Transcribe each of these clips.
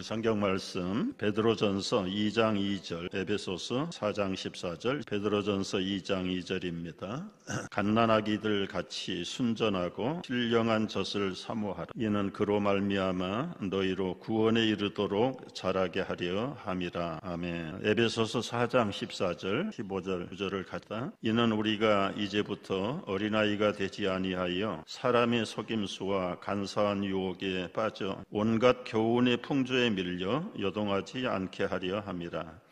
성경 말씀 베드로전서 2장 2절, 에베소서 4장 14절, 베드로전서 2장 2절입니다. 갓난아기들 같이 순전하고 신령한 젖을 사모하라. 이는 그로 말미암아 너희로 구원에 이르도록 자라게 하려 함이라. 아멘. 에베소서 4장 14절, 15절, 9절을 갖다 이는 우리가 이제부터 어린아이가 되지 아니하여 사람의 속임수와 간사한 유혹에 빠져 온갖 교훈의 풍조에 밀려 요동하지 않게 하려 함이라.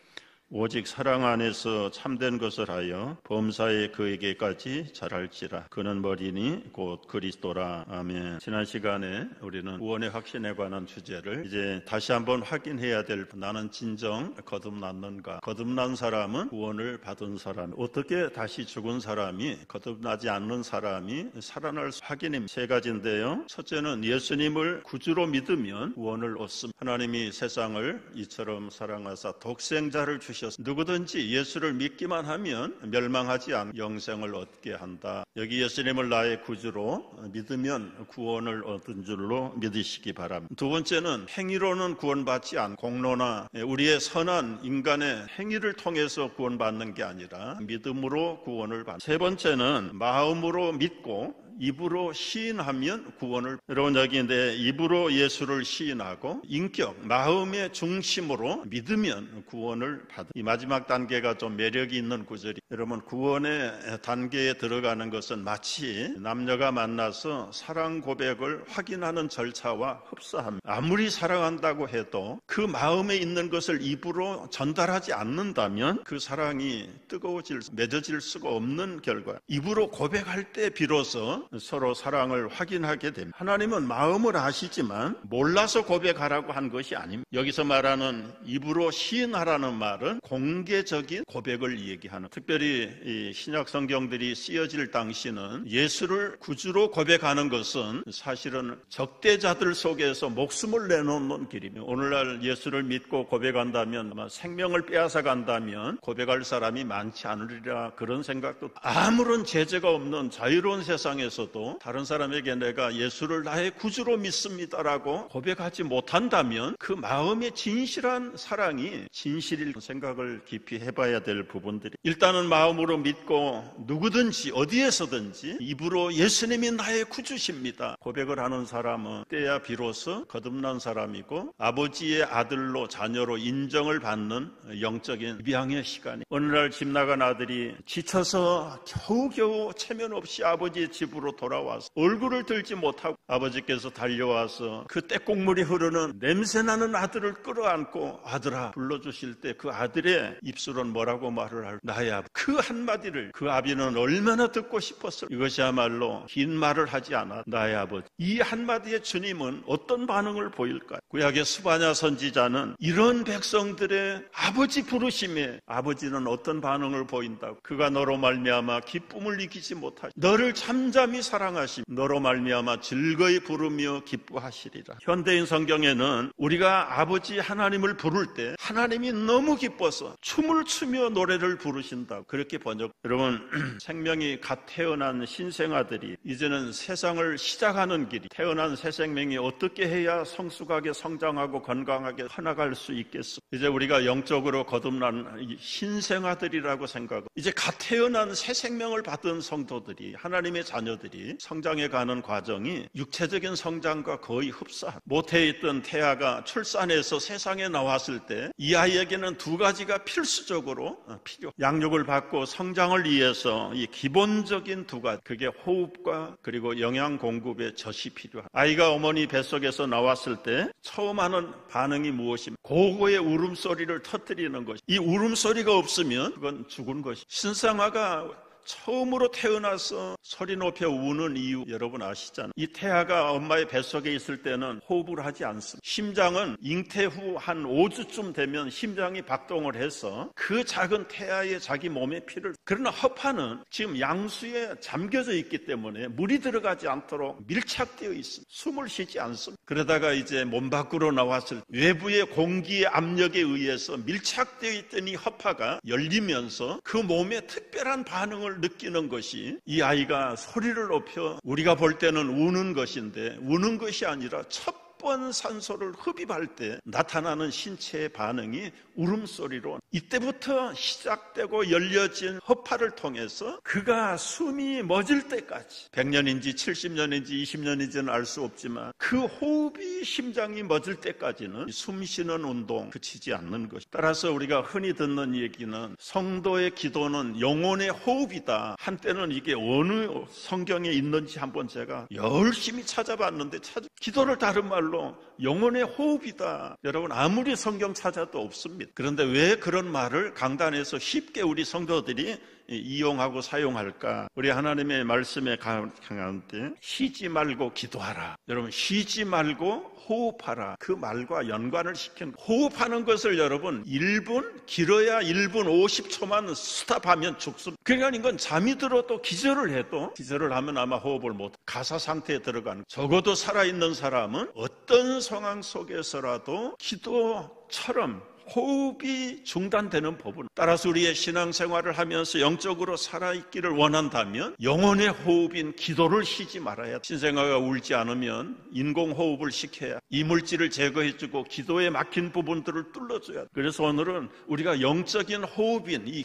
오직 사랑 안에서 참된 것을 하여 범사에 그에게까지 자랄지라. 그는 머리니 곧 그리스도라. 아멘. 지난 시간에 우리는 구원의 확신에 관한 주제를 이제 다시 한번 확인해야 될, 나는 진정 거듭났는가? 거듭난 사람은 구원을 받은 사람, 어떻게 다시 죽은 사람이, 거듭나지 않는 사람이 살아날 수, 확인입니다. 세 가지인데요. 첫째는 예수님을 구주로 믿으면 구원을 얻습니다. 하나님이 세상을 이처럼 사랑하사 독생자를 주셨습니다. 누구든지 예수를 믿기만 하면 멸망하지 않고 영생을 얻게 한다. 여기 예수님을 나의 구주로 믿으면 구원을 얻은 줄로 믿으시기 바랍니다. 두 번째는 행위로는 구원받지 않고 공로나 우리의 선한 인간의 행위를 통해서 구원받는 게 아니라 믿음으로 구원을 받는다. 세 번째는 마음으로 믿고 입으로 시인하면 구원을. 여러분, 여기 내 입으로 예수를 시인하고 인격, 마음의 중심으로 믿으면 구원을 받은. 이 마지막 단계가 좀 매력이 있는 구절이. 여러분, 구원의 단계에 들어가는 것은 마치 남녀가 만나서 사랑 고백을 확인하는 절차와 흡사합니다. 아무리 사랑한다고 해도 그 마음에 있는 것을 입으로 전달하지 않는다면 그 사랑이 뜨거워질, 맺어질 수가 없는 결과. 입으로 고백할 때 비로소 서로 사랑을 확인하게 됩니다. 하나님은 마음을 아시지만 몰라서 고백하라고 한 것이 아닙니다. 여기서 말하는 입으로 시인하라는 말은 공개적인 고백을 얘기하는, 특별히 이 신약 성경들이 쓰여질 당시는 예수를 구주로 고백하는 것은 사실은 적대자들 속에서 목숨을 내놓는 길입니다. 오늘날 예수를 믿고 고백한다면 아마 생명을 빼앗아 간다면 고백할 사람이 많지 않으리라, 그런 생각도. 아무런 제재가 없는 자유로운 세상에서도 다른 사람에게 내가 예수를 나의 구주로 믿습니다라고 고백하지 못한다면 그 마음의 진실한 사랑이 진실일 생각을 깊이 해봐야 될 부분들이. 일단은 마음으로 믿고 누구든지 어디에서든지 입으로 예수님이 나의 구주십니다 고백을 하는 사람은 때야 비로소 거듭난 사람이고 아버지의 아들로, 자녀로 인정을 받는 영적인 입양의 시간이. 오늘날 집 나간 아들이 지쳐서 겨우겨우 체면 없이 아버지의 집으로 돌아와서 얼굴을 들지 못하고 아버지께서 달려와서 그 떼국물이 흐르는 냄새나는 아들을 끌어안고 아들아 불러주실 때 그 아들의 입술은 뭐라고 말을 할까? 나의 아버지. 그 한마디를 그 아비는 얼마나 듣고 싶었을. 이것이야말로 긴 말을 하지 않아. 나의 아버지. 이 한마디에 주님은 어떤 반응을 보일까요? 구약의 스바냐 선지자는 이런 백성들의 아버지 부르심에 아버지는 어떤 반응을 보인다고? 그가 너로 말미암아 기쁨을 이기지 못하시, 너를 잠잠히 사랑하심, 너로 말미암아 즐거이 부르며 기뻐하시리라. 현대인 성경에는 우리가 아버지 하나님을 부를 때 하나님이 너무 기뻐서 춤을 추며 노래를 부르신다고 그렇게 번역. 여러분, 생명이 갓 태어난 신생아들이 이제는 세상을 시작하는 길이, 태어난 새 생명이 어떻게 해야 성숙하게 성장하고 건강하게 커나갈 수 있겠어? 이제 우리가 영적으로 거듭난 신생아들이라고 생각하고 이제 갓 태어난 새 생명을 받은 성도들이, 하나님의 자녀들이 성장해가는 과정이 육체적인 성장과 거의 흡사. 모태에 있던 태아가 출산해서 세상에 나왔을 때 이 아이에게는 두 가지가 필수적으로 필요. 양육을 받고 성장을 위해서 이 기본적인 두 가지, 그게 호흡과 그리고 영양 공급의 젖이 필요합니다. 아이가 어머니 뱃속에서 나왔을 때 처음 하는 반응이 무엇입니까? 고고의 울음소리를 터뜨리는 것이. 이 울음소리가 없으면 그건 죽은 것이. 신생아가 처음으로 태어나서 소리 높여 우는 이유 여러분 아시잖아요. 이 태아가 엄마의 뱃속에 있을 때는 호흡을 하지 않습니다. 심장은 잉태 후 한 5주쯤 되면 심장이 박동을 해서 그 작은 태아의 자기 몸의 피를. 그러나 허파는 지금 양수에 잠겨져 있기 때문에 물이 들어가지 않도록 밀착되어 있습니다. 숨을 쉬지 않습니다. 그러다가 이제 몸 밖으로 나왔을 때 외부의 공기의 압력에 의해서 밀착되어 있던 이 허파가 열리면서 그 몸에 특별한 반응을 느끼는 것이, 이 아이가 소리를 높여 우리가 볼 때는 우는 것인데 우는 것이 아니라 첫 번 산소를 흡입할 때 나타나는 신체의 반응이 울음소리로, 이때부터 시작되고 열려진 허파를 통해서 그가 숨이 멎을 때까지, 100년인지 70년인지 20년인지는 알 수 없지만 그 호흡이 심장이 멎을 때까지는 숨 쉬는 운동 그치지 않는 것. 따라서 우리가 흔히 듣는 얘기는 성도의 기도는 영혼의 호흡이다. 한때는 이게 어느 성경에 있는지 한번 제가 열심히 찾아봤는데 기도를 다른 말로 영혼의 호흡이다. 여러분, 아무리 성경 찾아도 없습니다. 그런데 왜 그런 말을 강단에서 쉽게 우리 성도들이 이용하고 사용할까? 우리 하나님의 말씀에 강한데 쉬지 말고 기도하라. 여러분, 쉬지 말고 호흡하라. 그 말과 연관을 시키는, 호흡하는 것을 여러분 1분, 길어야 1분 50초만 스탑하면 죽습니다. 그러니까 이건 잠이 들어도 기절을 해도, 기절을 하면 아마 호흡을 못, 가사 상태에 들어가는, 적어도 살아있는 사람은 어떤 상황 속에서라도 기도처럼 호흡이 중단되는 법은, 따라서 우리의 신앙생활을 하면서 영적으로 살아있기를 원한다면 영혼의 호흡인 기도를 쉬지 말아야 돼. 신생아가 울지 않으면 인공호흡을 시켜야 이물질을 제거해주고 기도에 막힌 부분들을 뚫어줘야 돼. 그래서 오늘은 우리가 영적인 호흡인 이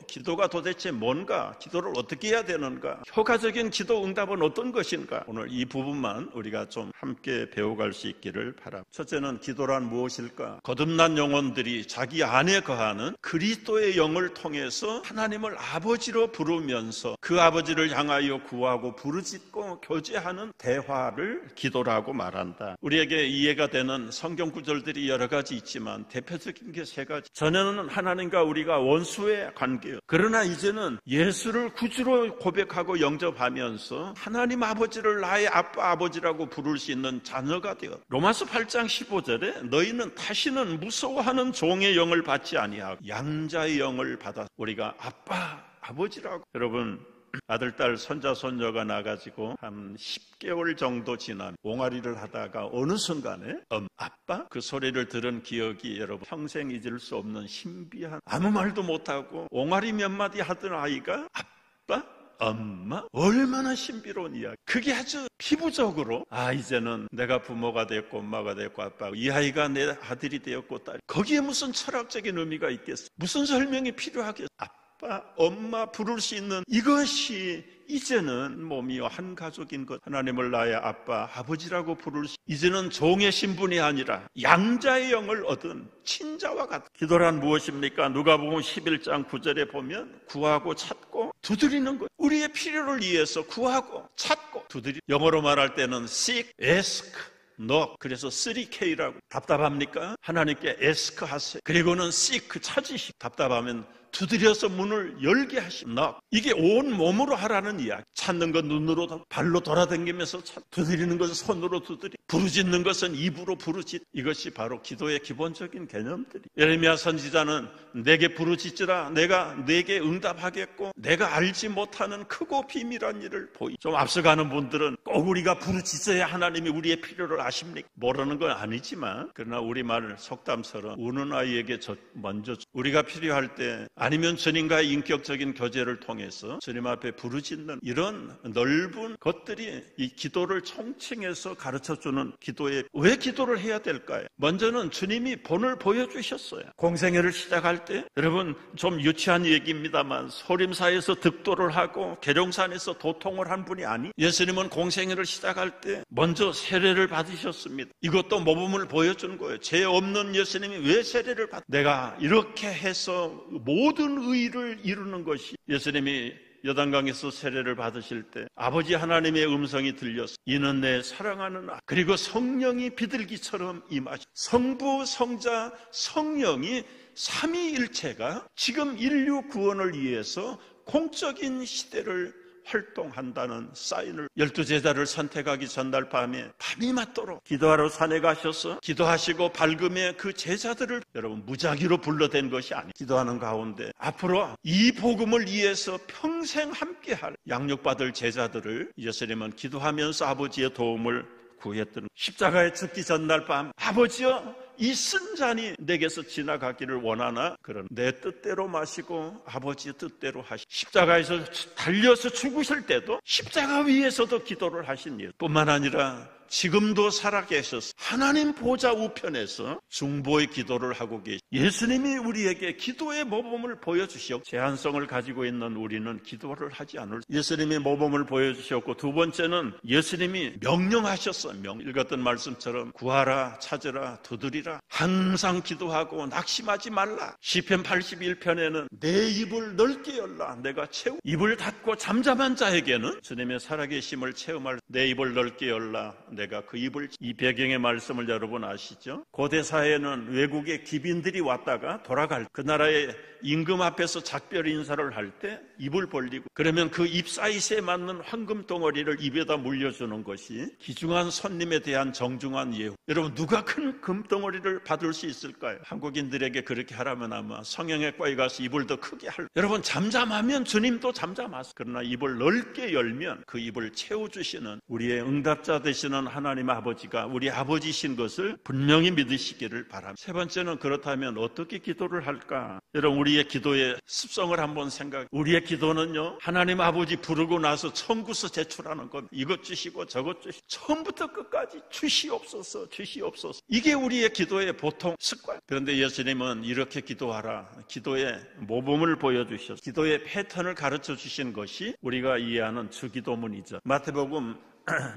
기도가 도대체 뭔가, 기도를 어떻게 해야 되는가, 효과적인 기도 응답은 어떤 것인가, 오늘 이 부분만 우리가 좀 함께 배워갈 수 있기를 바랍니다. 첫째는 기도란 무엇일까? 거듭난 영혼들이 자기 안에 거하는 그리스도의 영을 통해서 하나님을 아버지로 부르면서 그 아버지를 향하여 구하고 부르짖고 교제하는 대화를 기도라고 말한다. 우리에게 이해가 되는 성경 구절들이 여러 가지 있지만 대표적인 게 세 가지. 전에는 하나님과 우리가 원수의 관계, 그러나 이제는 예수를 구주로 고백하고 영접하면서 하나님 아버지를 나의 아빠 아버지라고 부를 수 있는 자녀가 되었다. 로마서 8장 15절에 너희는 다시는 무서워하는 종의 영을 받지 아니하고 양자의 영을 받아 우리가 아빠 아버지라고. 여러분, 아들, 딸, 손자, 손녀가 나가지고 한 10개월 정도 지난 옹알이를 하다가 어느 순간에 아빠? 그 소리를 들은 기억이 여러분 평생 잊을 수 없는 신비한, 아무 말도 못하고 옹알이 몇 마디 하던 아이가 아빠? 엄마? 얼마나 신비로운 이야기. 그게 아주 피부적으로 이제는 내가 부모가 됐고 엄마가 됐고 아빠, 이 아이가 내 아들이 되었고 딸. 거기에 무슨 철학적인 의미가 있겠어? 무슨 설명이 필요하겠어? 아빠, 엄마 부를 수 있는 이것이 이제는 몸이요 한 가족인 것, 하나님을 나의 아빠, 아버지라고 부를 수, 이제는 종의 신분이 아니라 양자의 영을 얻은 친자와 같다. 기도란 무엇입니까? 누가복음 11장 9절에 보면 구하고 찾고 두드리는 것. 우리의 필요를 위해서 구하고 찾고 두드리. 영어로 말할 때는 seek, ask, knock. 그래서 3K라고. 답답합니까? 하나님께 ask 하세요. 그리고는 seek, 찾으시. 답답하면 두드려서 문을 열게 하십니다. 이게 온 몸으로 하라는 이야기. 찾는 건 눈으로, 발로 돌아다니면서 두드리는 것은 손으로 두드리, 부르짖는 것은 입으로 부르짖. 이것이 바로 기도의 기본적인 개념들이. 예레미야 선지자는 내게 부르짖으라 내가 내게 응답하겠고 내가 알지 못하는 크고 비밀한 일을 보이. 좀 앞서가는 분들은 꼭 우리가 부르짖어야 하나님이 우리의 필요를 아십니까? 모르는 건 아니지만, 그러나 우리말 속담처럼 우는 아이에게 먼저 우리가 필요할 때, 아니면 주님과의 인격적인 교제를 통해서 주님 앞에 부르짖는 이런 넓은 것들이 이 기도를 총칭해서 가르쳐주는 기도에, 왜 기도를 해야 될까요? 먼저는 주님이 본을 보여주셨어요. 공생애를 시작할 때, 여러분 좀 유치한 얘기입니다만 소림사에서 득도를 하고 계룡산에서 도통을 한 분이 아니, 예수님은 공생애를 시작할 때 먼저 세례를 받으셨습니다. 이것도 모범을 보여준 거예요. 죄 없는 예수님이 왜 세례를 내가 이렇게 해서 모든 의를 이루는 것이, 예수님이 요단강에서 세례를 받으실 때 아버지 하나님의 음성이 들렸어. 이는 내 사랑하는 아들. 그리고 성령이 비둘기처럼 임하시. 성부, 성자, 성령이 삼위일체가 지금 인류 구원을 위해서 공적인 시대를 활동한다는 사인을, 12제자를 선택하기 전날 밤에 밤이 맞도록 기도하러 산에 가셔서 기도하시고 밝음에 그 제자들을 여러분 무작위로 불러댄 것이 아니에요. 기도하는 가운데 앞으로 이 복음을 위해서 평생 함께할 양육받을 제자들을 예수님은 기도하면서 아버지의 도움을 구했던, 십자가에 죽기 전날 밤 아버지여 이 쓴 잔이 내게서 지나가기를 원하나 그런 내 뜻대로 마시고 아버지의 뜻대로 하시. 십자가에서 달려서 죽으실 때도 십자가 위에서도 기도를 하신 일 뿐만 아니라 지금도 살아계셔서 하나님 보좌 우편에서 중보의 기도를 하고 계시. 예수님이 우리에게 기도의 모범을 보여주셨고 제한성을 가지고 있는 우리는 기도를 하지 않을. 예수님이 모범을 보여주셨고 두 번째는 예수님이 명령하셨어요. 읽었던 말씀처럼 구하라, 찾으라, 두드리라. 항상 기도하고 낙심하지 말라. 시편 81편에는 내 입을 넓게 열라. 내가 채우. 입을 닫고 잠잠한 자에게는 주님의 살아계심을 체험할. 내 입을 넓게 열라. 내가 그 입을. 이 배경의 말씀을 여러분 아시죠? 고대사회는 외국의 기빈들이 왔다가 돌아갈 그 나라의 임금 앞에서 작별 인사를 할 때 입을 벌리고 그러면 그 입 사이즈에 맞는 황금 덩어리를 입에다 물려주는 것이 귀중한 손님에 대한 정중한 예우. 여러분 누가 큰 금덩어리를 받을 수 있을까요? 한국인들에게 그렇게 하라면 아마 성형외과에 가서 입을 더 크게 할. 여러분 잠잠하면 주님도 잠잠하세요. 그러나 입을 넓게 열면 그 입을 채워주시는 우리의 응답자 되시는 하나님 아버지가 우리 아버지신 것을 분명히 믿으시기를 바랍니다. 세 번째는 그렇다면 어떻게 기도를 할까? 여러분 우리의 기도의 습성을 한번 생각. 우리의 기도는요 하나님 아버지 부르고 나서 청구서 제출하는 것. 이것 주시고 저것 주시고 처음부터 끝까지 주시옵소서 주시옵소서. 이게 우리의 기도의 보통 습관. 그런데 예수님은 이렇게 기도하라. 기도의 모범을 보여주셔서 기도의 패턴을 가르쳐 주신 것이 우리가 이해하는 주기도문이죠. 마태복음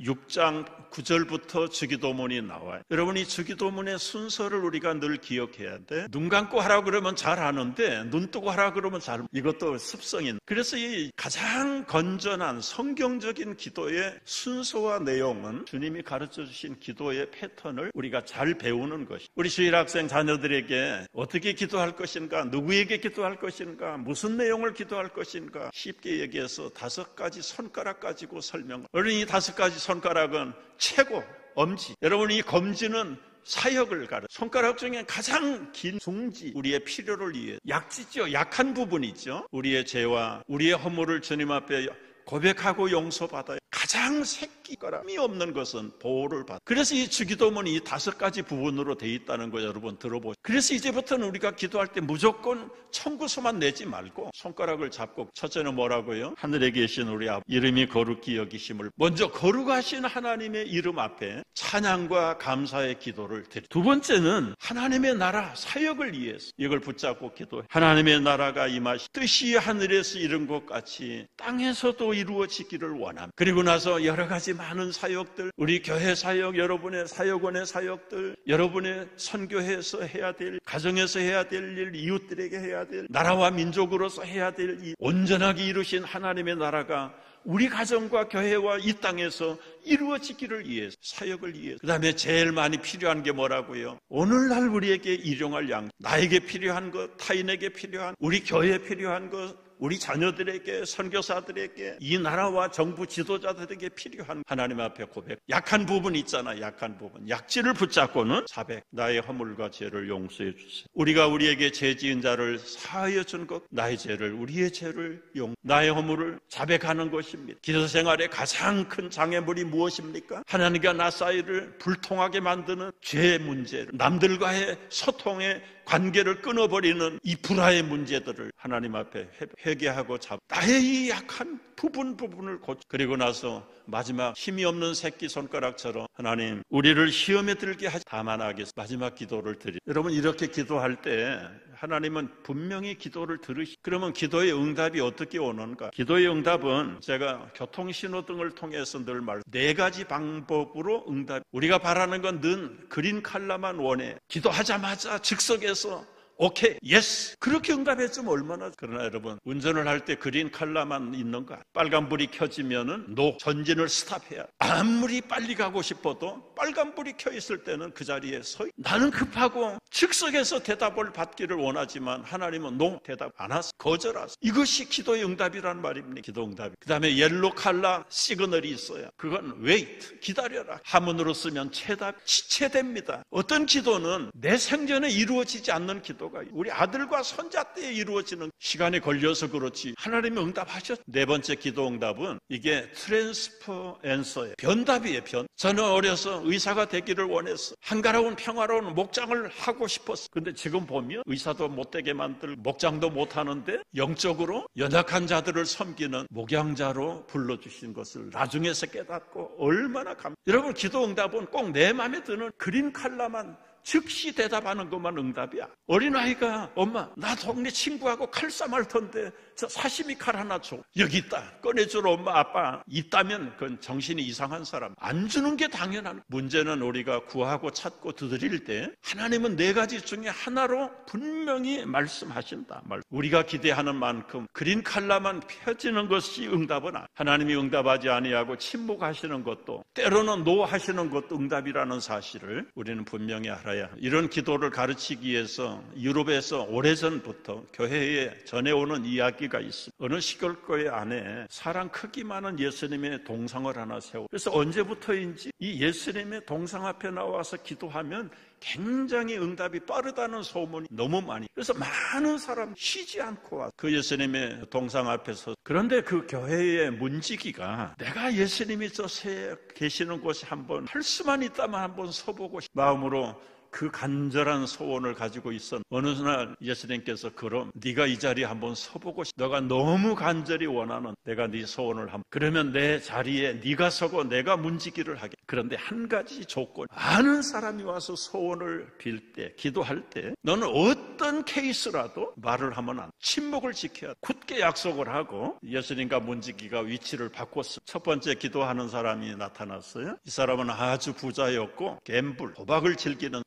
6장 9절부터 주기도문이 나와요. 여러분 이 주기도문의 순서를 우리가 늘 기억해야 돼. 눈 감고 하라고 그러면 잘 하는데 눈 뜨고 하라고 그러면 잘. 이것도 습성인. 그래서 이 가장 건전한 성경적인 기도의 순서와 내용은 주님이 가르쳐 주신 기도의 패턴을 우리가 잘 배우는 것이. 우리 주일학생 자녀들에게 어떻게 기도할 것인가, 누구에게 기도할 것인가, 무슨 내용을 기도할 것인가 쉽게 얘기해서 5가지 손가락 가지고 설명. 어린이 5가지 손가락은 최고, 엄지. 여러분 이 검지는 사역을 가르쳐. 손가락 중에 가장 긴 중지, 우리의 필요를 위해. 약지죠. 약한 부분이죠. 우리의 죄와 우리의 허물을 주님 앞에 고백하고 용서받아요. 가장 새끼가람이 없는 것은 보호를 받아. 그래서 이 주기도문이 이 5가지 부분으로 되어 있다는 거 여러분 들어보세요. 그래서 이제부터는 우리가 기도할 때 무조건 청구서만 내지 말고 손가락을 잡고 첫째는 뭐라고요? 하늘에 계신 우리 아버지 이름이 거룩히 여기심을. 먼저 거룩하신 하나님의 이름 앞에 찬양과 감사의 기도를 드립니다. 두 번째는 하나님의 나라 사역을 위해서 이걸 붙잡고 기도해. 하나님의 나라가 임하시 뜻이 하늘에서 이룬 것 같이 땅에서도 이루어지기를 원합니다. 그리고 나서 여러 가지 많은 사역들, 우리 교회 사역, 여러분의 사역원의 사역들, 여러분의 선교해서 해야 될, 가정에서 해야 될 일, 이웃들에게 해야 될, 나라와 민족으로서 해야 될 일, 온전하게 이루신 하나님의 나라가 우리 가정과 교회와 이 땅에서 이루어지기를 위해서, 사역을 위해서. 그 다음에 제일 많이 필요한 게 뭐라고요? 오늘날 우리에게 일용할 양, 나에게 필요한 것, 타인에게 필요한, 우리 교회에 필요한 것, 우리 자녀들에게, 선교사들에게, 이 나라와 정부 지도자들에게 필요한 하나님 앞에 고백. 약한 부분 있잖아. 약한 부분. 약지를 붙잡고는 자백. 나의 허물과 죄를 용서해 주세요. 우리가 우리에게 죄 지은 자를 사하여 준 것, 나의 죄를, 우리의 죄를 나의 허물을 자백하는 것입니다. 기도 생활의 가장 큰 장애물이 무엇입니까? 하나님과 나 사이를 불통하게 만드는 죄의 문제를, 남들과의 소통의 관계를 끊어버리는 이 불화의 문제들을 하나님 앞에 회개하고 나의 이 약한 부분을 고쳐. 그리고 나서 마지막 힘이 없는 새끼 손가락처럼 하나님 우리를 시험에 들게 하지 다만하겠습니다. 마지막 기도를 드리. 여러분 이렇게 기도할 때 하나님은 분명히 기도를 들으시. 그러면 기도의 응답이 어떻게 오는가? 기도의 응답은 제가 교통신호등을 통해서 늘 4가지 방법으로 응답. 우리가 바라는 건 늘 그린 컬러만 원해. 기도하자마자 즉석에서 오케이, 예스. 그렇게 응답했으면 얼마나. 그러나 여러분 운전을 할 때 그린 컬러만 있는가? 빨간불이 켜지면은 노. 전진을 스탑해야. 아무리 빨리 가고 싶어도 빨간불이 켜 있을 때는 그 자리에 서. 나는 급하고 즉석에서 대답을 받기를 원하지만 하나님은 노. 대답 안 하세요. 거절하세요. 이것이 기도의 응답이란 말입니다. 기도 응답. 그 다음에 옐로 컬러 시그널이 있어요. 그건 wait, 기다려라. 하문으로 쓰면 체답, 지체됩니다. 어떤 기도는 내 생전에 이루어지지 않는 기도. 기도가 우리 아들과 손자 때에 이루어지는 시간이 걸려서 그렇지 하나님이 응답하셨죠. 네 번째 기도 응답은 이게 트랜스퍼 앤서예요. 변답이에요. 저는 어려서 의사가 되기를 원했어. 한가로운 평화로운 목장을 하고 싶었어. 근데 지금 보면 의사도 못되게 만들 목장도 못하는데 영적으로 연약한 자들을 섬기는 목양자로 불러주신 것을 나중에서 깨닫고 얼마나 여러분 기도 응답은 꼭 내 마음에 드는 그린 칼라만 즉시 대답하는 것만 응답이야. 어린아이가 엄마 나 동네 친구하고 칼싸움 할 텐데 저 사시미 칼 하나 줘. 여기 있다. 꺼내주러 엄마 아빠 있다면 그건 정신이 이상한 사람. 안 주는 게 당연한. 문제는 우리가 구하고 찾고 두드릴 때 하나님은 네 가지 중에 하나로 분명히 말씀하신다. 우리가 기대하는 만큼 그린 칼라만 펴지는 것이 응답은 아니야. 하나님이 응답하지 아니하고 침묵하시는 것도 때로는 노하시는 것도 응답이라는 사실을 우리는 분명히 알아야 합니다. 이런 기도를 가르치기 위해서 유럽에서 오래전부터 교회에 전해오는 이야기가 있습니다. 어느 시골교회 안에 사람 크기 많은 예수님의 동상을 하나 세워. 그래서 언제부터인지 이 예수님의 동상 앞에 나와서 기도하면 굉장히 응답이 빠르다는 소문이 너무 많이. 그래서 많은 사람 쉬지 않고 와. 그 예수님의 동상 앞에서. 그런데 그 교회의 문지기가 내가 예수님이 저 새 계시는 곳에 한번 할 수만 있다면 한번 서보고 싶. 마음으로 그 간절한 소원을 가지고 있었. 어느 날 예수님께서 그럼 네가 이 자리에 한번 서보고 싶. 너가 너무 간절히 원하는 내가 네 소원을 한번. 그러면 내 자리에 네가 서고 내가 문지기를 하게. 그런데 한 가지 조건. 아는 사람이 와서 소원을 빌 때, 기도할 때 너는 어떤 케이스라도 말을 하면 안 돼. 침묵을 지켜야 돼. 굳게 약속을 하고 예수님과 문지기가 위치를 바꿨어. 첫 번째 기도하는 사람이 나타났어요. 이 사람은 아주 부자였고 갬블, 도박을 즐기는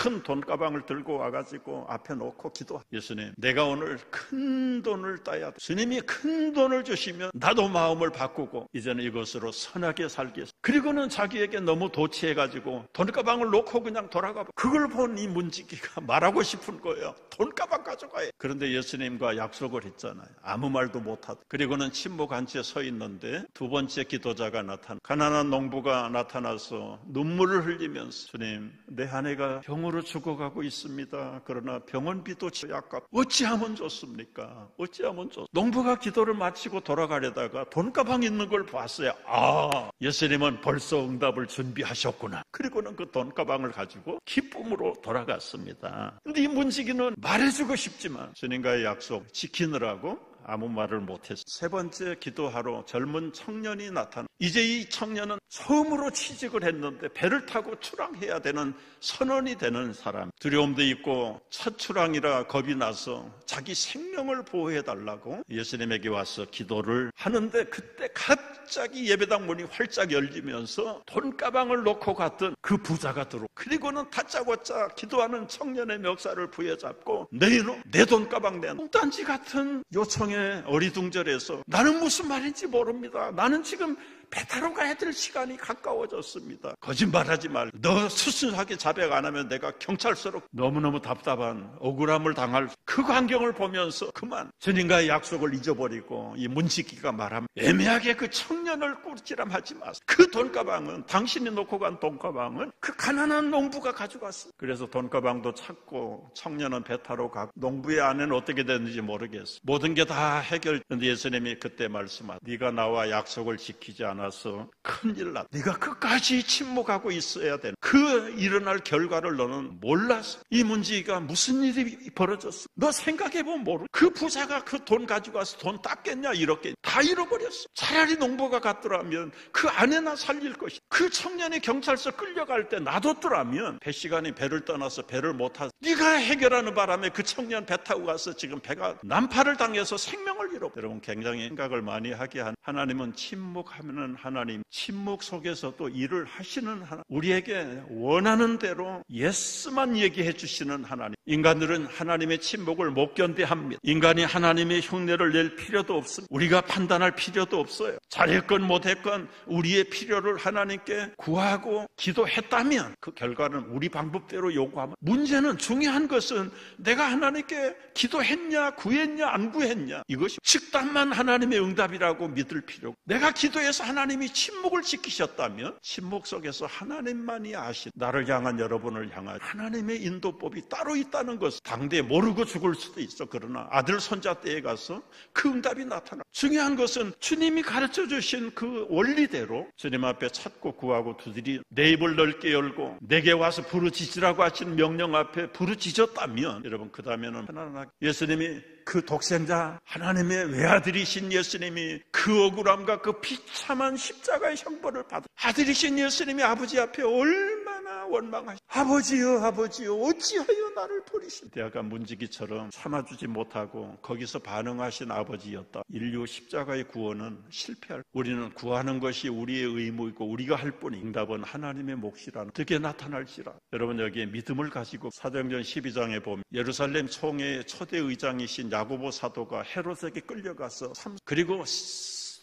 큰 돈가방을 들고 와가지고 앞에 놓고 기도. 예수님, 내가 오늘 큰 돈을 따야 돼. 주님이 큰 돈을 주시면 나도 마음을 바꾸고 이제는 이것으로 선하게 살겠어. 그리고는 자기에게 너무 도취해가지고 돈가방을 놓고 그냥 돌아가. 그걸 본 이 문지기가 말하고 싶은 거예요. 돈가방 가져가요. 그런데 예수님과 약속을 했잖아요. 아무 말도 못하고. 그리고는 침묵한 채 서 있는데 두 번째 기도자가 나타나. 가난한 농부가 나타나서 눈물을 흘리면서 주님, 내 아내가 병으로 죽어가고 있습니다. 그러나 병원비도 아깝. 어찌하면 좋습니까? 어찌하면 좋. 농부가 기도를 마치고 돌아가려다가 돈가방 있는 걸 봤어요. 아, 예수님은 벌써 응답을 준비하셨구나. 그리고는 그 돈가방을 가지고 기쁨으로 돌아갔습니다. 근데 이 문지기는 말해주고 싶지만 주님과의 약속 지키느라고 아무 말을 못했어요. 세 번째 기도하러 젊은 청년이 나타나. 이제 이 청년은 처음으로 취직을 했는데 배를 타고 출항해야 되는 선원이 되는 사람. 두려움도 있고 첫 출항이라 겁이 나서 자기 생명을 보호해달라고 예수님에게 와서 기도를 하는데 그때 갑자기 예배당 문이 활짝 열리면서 돈가방을 놓고 갔던 그 부자가 들어오고 그리고는 다짜고짜 기도하는 청년의 멱살을 부여잡고 내 이놈, 내 돈가방 내 뚱딴지 같은 요청에 어리둥절해서 나는 무슨 말인지 모릅니다. 나는 지금 배 타러 가야 될 시간이 가까워졌습니다. 거짓말하지 말. 너 수순하게 자백 안 하면 내가 경찰서로. 너무너무 답답한 억울함을 당할 그 광경을 보면서 그만 주님과의 약속을 잊어버리고 이 문지기가 말하면 애매하게 그 청년을 꾸지람하지 마세요. 그 돈가방은 당신이 놓고 간 돈가방은 그 가난한 농부가 가져갔어. 그래서 돈가방도 찾고 청년은 배 타러 가고 농부의 아내는 어떻게 됐는지 모르겠어. 모든 게 다 해결. 근데 예수님이 그때 말씀하셨. 네가 나와 약속을 지키지 않아서 큰일 났다. 네가 끝까지 침묵하고 있어야 돼. 그 일어날 결과를 너는 몰랐어. 이 문지기가 무슨 일이 벌어졌어. 너 생각해보면 모르. 그 부자가 그 돈 가지고 와서 돈 땄겠냐 이렇게 다 잃어버렸어. 차라리 농부가 갔더라면 그 아내나 살릴 것이. 그 청년이 경찰서 끌려갈 때 놔뒀더라면 배 시간이 배를 떠나서 배를 못 타. 네가 해결하는 바람에 그 청년 배 타고 가서 지금 배가 난파를 당해서 생명을 잃어. 여러분 굉장히 생각을 많이 하게 한 하나님은 침묵하면은 하나님, 침묵 속에서 또 일을 하시는 하나님, 우리에게 원하는 대로 예스만 얘기해 주시는 하나님. 인간들은 하나님의 침묵을 못 견뎌합니다. 인간이 하나님의 흉내를 낼 필요도 없습니다. 우리가 판단할 필요도 없어요. 잘했건 못했건 우리의 필요를 하나님께 구하고 기도했다면 그 결과는 우리 방법대로 요구하면. 문제는 중요한 것은 내가 하나님께 기도했냐 구했냐 안 구했냐 이것이 즉답만 하나님의 응답이라고 믿을 필요. 내가 기도해서 하나님이 침묵을 지키셨다면 침묵 속에서 하나님만이 아신 나를 향한 여러분을 향한 하나님의 인도법이 따로 있다는 것을 당대에 모르고 죽을 수도 있어. 그러나 아들 손자 때에 가서 그 응답이 나타나. 중요한 것은 주님이 가르쳐 주신 그 원리대로 주님 앞에 찾고 구하고 두드리 내 입을 넓게 열고 내게 와서 부르짖으라고 하신 명령 앞에 부르짖었다면 여러분 그 다음에는 편안하게 예수님이 그 독생자 하나님의 외아들이신 예수님이 그 억울함과 그 비참한 십자가의 형벌을 받은 아들이신 예수님이 아버지 앞에 얼마나 원망하시 아버지여 어찌하여 나를 버리신 약간 문지기처럼 참아주지 못하고 거기서 반응하신 아버지였다. 인류 십자가의 구원은 실패할 우리는 구하는 것이 우리의 의무이고 우리가 할 뿐이 응답은 하나님의 몫이라는 어떻게 나타날지라. 여러분 여기에 믿음을 가지고 사도행전 12장에 보면 예루살렘 총회의 초대 의장이신 야고보 사도가 헤롯에게 끌려가서 그리고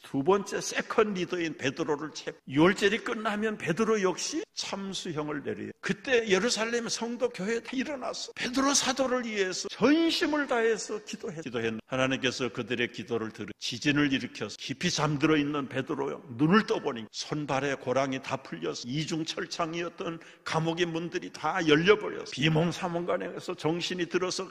두 번째 세컨 리더인 베드로를 채고 유월절이 끝나면 베드로 역시 참수형을 내려요. 그때 예루살렘 성도 교회에 다 일어나서 베드로 사도를 위해서 전심을 다해서 기도했는데 하나님께서 그들의 기도를 들으 지진을 일으켜서 깊이 잠들어 있는 베드로요 눈을 떠보니 손발에 고랑이 다 풀려서 이중철창이었던 감옥의 문들이 다 열려버려서 비몽사몽간에서 정신이 들어서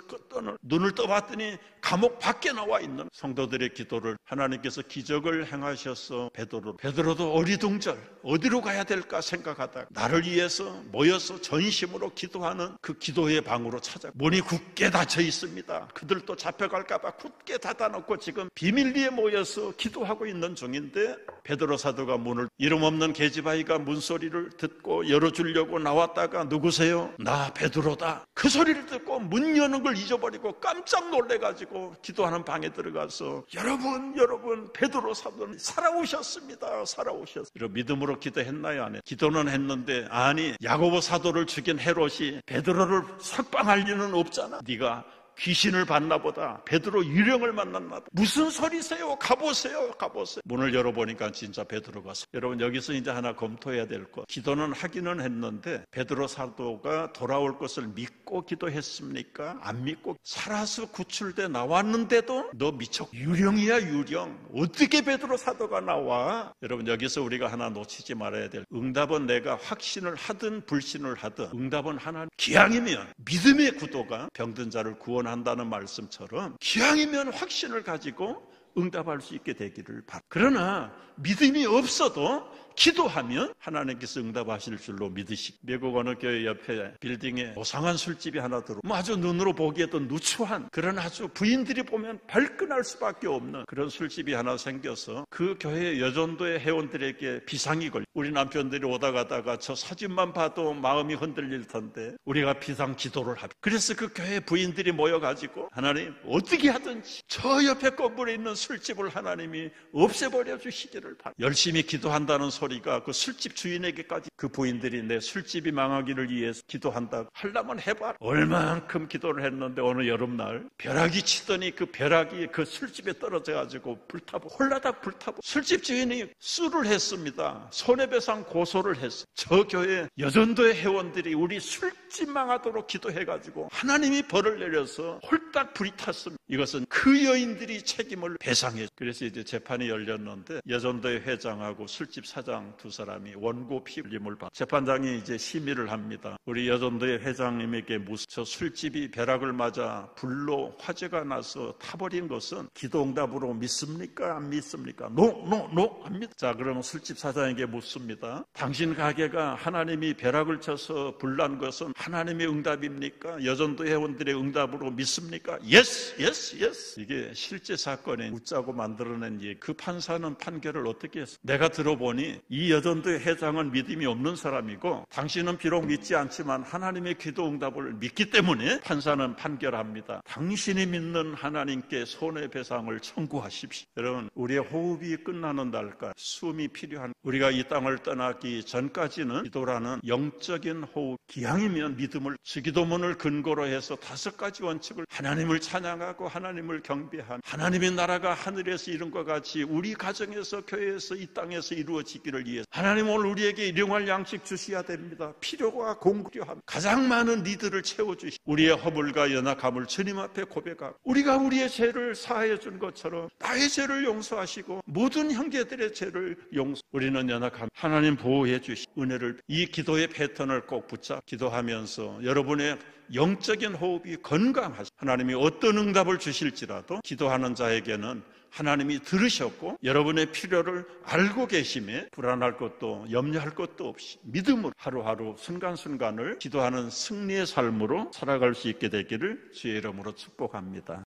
눈을 떠봤더니 감옥 밖에 나와 있는 성도들의 기도를 하나님께서 기적을 행하셔서 베드로도 어리둥절 어디로 가야 될까 생각하다가 나를 위해서 모여서 전심으로 기도하는 그 기도의 방으로 찾아 문이 굳게 닫혀 있습니다. 그들도 잡혀갈까 봐 굳게 닫아놓고 지금 비밀리에 모여서 기도하고 있는 중인데 베드로 사도가 문을 이름 없는 계집아이가 문소리를 듣고 열어주려고 나왔다가 누구세요? 나 베드로다. 그 소리를 듣고 문 여는 걸 잊어버리고 깜짝 놀래가지고 기도하는 방에 들어가서 여러분 베드로 사도는 살아오셨습니다. 이런 믿음으로 기도했나요? 안 해? 기도는 했는데 아니 야고보 사도를 죽인 헤롯이 베드로를 석방할 리는 없잖아. 네가 귀신을 봤나 보다. 베드로 유령을 만났나 보다. 무슨 소리세요? 가보세요. 문을 열어보니까 진짜 베드로가 여러분 여기서 이제 하나 검토해야 될 것. 기도는 하기는 했는데 베드로 사도가 돌아올 것을 믿고 기도했습니까? 안 믿고 살아서 구출돼 나왔는데도 너 미쳐 유령이야 유령. 어떻게 베드로 사도가 나와? 여러분 여기서 우리가 하나 놓치지 말아야 될 응답은 내가 확신을 하든 불신을 하든 응답은 하나 기왕이면 믿음의 구도가 병든 자를 구원한다는 말씀처럼 기왕이면 확신을 가지고 응답할 수 있게 되기를 바랍니다. 그러나 믿음이 없어도 기도하면 하나님께서 응답하실 줄로 믿으시고 미국 어느 교회 옆에 빌딩에 고상한 술집이 하나 들어 아주 눈으로 보기에도 누추한 그런 아주 부인들이 보면 발끈할 수밖에 없는 그런 술집이 하나 생겨서 그 교회 여전도의 회원들에게 비상이 걸려 우리 남편들이 오다 가다가 저 사진만 봐도 마음이 흔들릴 텐데 우리가 비상 기도를 합니다. 그래서 그 교회 부인들이 모여가지고 하나님 어떻게 하든지 저 옆에 건물에 있는 술집을 하나님이 없애버려 주시기를 바랍니다. 열심히 기도한다는 소리가 그 술집 주인에게까지 그 부인들이 내 술집이 망하기를 위해서 기도한다 하려면 해봐. 얼만큼 기도를 했는데 어느 여름날 벼락이 치더니 그 벼락이 그 술집에 떨어져가지고 불타고 홀라닥 불타고 술집 주인이 수를 했습니다. 손해배상 고소를 했어. 저 교회 여전도의 회원들이 우리 술집 망하도록 기도해가지고 하나님이 벌을 내려서 홀딱 불이 탔습니다. 이것은 그 여인들이 책임을 배상해. 그래서 이제 재판이 열렸는데 여전도의 회장하고 술집 사장 두 사람이 원고 피 흘림을 받. 재판장이 이제 심의를 합니다. 우리 여전도의 회장님에게 저 술집이 벼락을 맞아 불로 화재가 나서 타버린 것은 기도응답으로 믿습니까? 안 믿습니까? 노 합니다. 자, 그러면 술집 사장에게 묻습니다. 당신 가게가 하나님이 벼락을 쳐서 불난 것은 하나님의 응답입니까? 여전도 회원들의 응답으로 믿습니까? Yes. 이게 실제 사건에 웃자고 만들어낸 얘기. 그 판사는 판결을 어떻게 했어? 내가 들어보니 이 여전도의 회장은 믿음이 없는 사람이고 당신은 비록 믿지 않지만 하나님의 기도 응답을 믿기 때문에 판사는 판결합니다. 당신이 믿는 하나님께 손해배상을 청구하십시오. 여러분 우리의 호흡이 끝나는 날까지 숨이 필요한 우리가 이 땅을 떠나기 전까지는 기도라는 영적인 호흡 기왕이면 믿음을 주기도문을 근거로 해서 5가지 원칙을 하나님을 찬양하고 하나님을 경배하며 하나님의 나라가 하늘에서 이룬 것 같이 우리 가정에서 교회에서 이 땅에서 이루어지기를 살기를 위해서 하나님 오늘 우리에게 일용할 양식 주셔야 됩니다. 필요가 공급하며 가장 많은 니들을 채워주시 우리의 허물과 연약함을 주님 앞에 고백하고 우리가 우리의 죄를 사하여 준 것처럼 나의 죄를 용서하시고 모든 형제들의 죄를 우리는 연약함 하나님 보호해 주시 은혜를 이 기도의 패턴을 꼭 붙잡 기도하면서 여러분의 영적인 호흡이 건강하시 하나님이 어떤 응답을 주실지라도 기도하는 자에게는 하나님이 들으셨고 여러분의 필요를 알고 계심에 불안할 것도 염려할 것도 없이 믿음으로 하루하루 순간순간을 기도하는 승리의 삶으로 살아갈 수 있게 되기를 주의 이름으로 축복합니다.